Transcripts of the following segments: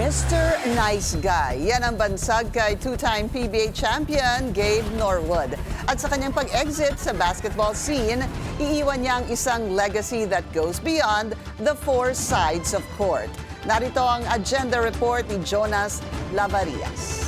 Mr. Nice Guy. Yan ang bansag kay two-time PBA champion Gabe Norwood. At sa kanyang pag-exit sa basketball scene, iiwan niya ang isang legacy that goes beyond the four sides of court. Narito ang agenda report ni Jonas Lavarias.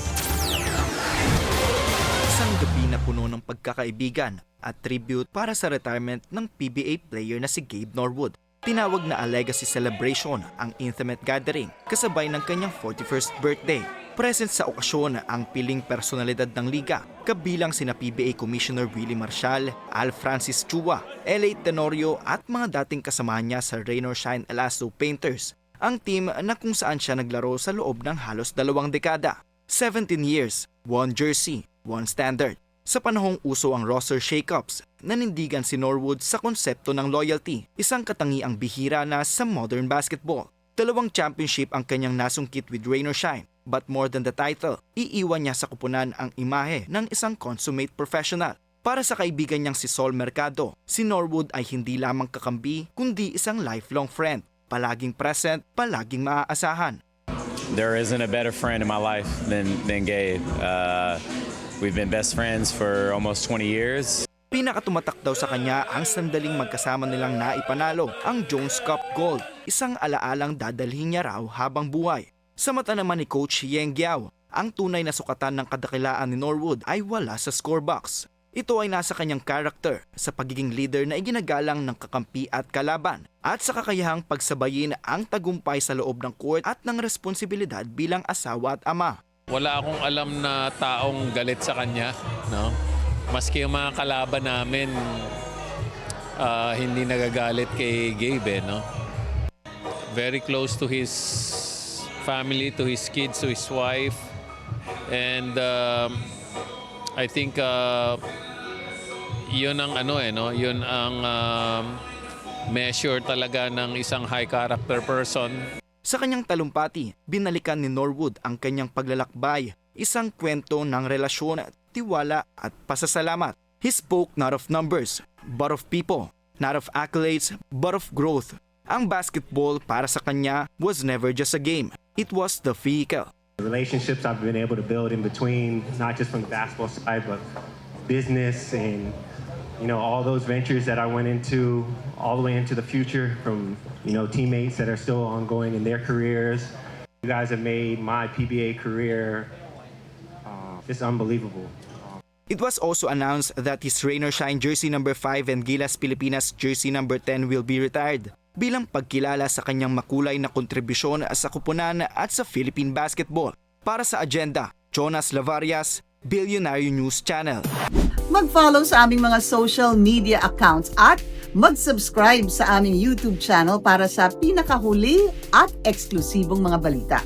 Isang gabi na puno ng pagkakaibigan at tribute para sa retirement ng PBA player na si Gabe Norwood. Tinawag na a legacy celebration ang intimate gathering kasabay ng kanyang 41st birthday. Present sa okasyon ang piling personalidad ng liga, kabilang sina PBA Commissioner Willie Marcial, Al Francis Chua, L.A. Tenorio at mga dating kasama niya sa Rain or Shine Elasto Painters, ang team na kung saan siya naglaro sa loob ng halos 2 dekada. 17 years, 1 jersey, 1 standard. Sa panahong uso ang roster shakeups, nanindigan si Norwood sa konsepto ng loyalty, isang katangiang bihira na sa modern basketball. 2 championship ang kanyang nasungkit with Rain or Shine, but more than the title, iiwan niya sa kupunan ang imahe ng isang consummate professional. Para sa kaibigan niyang si Sol Mercado, si Norwood ay hindi lamang kakampi kundi isang lifelong friend, palaging present, palaging maaasahan. There isn't a better friend in my life than Gabe. We've been best friends for almost 20 years. Pinakatumatak daw sa kanya ang sandaling magkasama nilang naipanalo ang Jones Cup Gold, isang alaalang dadalhin niya raw habang buhay. Sa mata naman ni Coach Yeng Giao, ang tunay na sukatan ng kadakilaan ni Norwood ay wala sa scorebox. Ito ay nasa kanyang character, sa pagiging leader na iginagalang ng kakampi at kalaban, at sa kakayahang pagsabayin ang tagumpay sa loob ng court at ng responsibilidad bilang asawa at ama. Wala akong alam na taong galit sa kanya, no? Maski yung mga kalaban namin, hindi nagagalit kay Gabe, no? Very close to his family, to his kids, to his wife. And I think yun ang yun ang measure talaga ng isang high character person. Sa kanyang talumpati, binalikan ni Norwood ang kanyang paglalakbay, isang kwento ng relasyon, tiwala at pasasalamat. He spoke not of numbers, but of people, not of accolades, but of growth. Ang basketball para sa kanya was never just a game, it was the vehicle. The relationships I've been able to build in between, not just from the basketball side, but business and all those ventures that I went into all the way into the future, from teammates that are still ongoing in their careers. You guys have made my PBA career just unbelievable. It was also announced that his Rain or Shine jersey number 5 and Gilas Pilipinas jersey number 10 will be retired bilang pagkilala sa kanyang makulay na kontribusyon sa kupunan at sa Philippine basketball. Para sa agenda, Jonas Lavarias, Billionaire News Channel. Mag-follow sa aming mga social media accounts at mag-subscribe sa aming YouTube channel para sa pinakahuli at eksklusibong mga balita.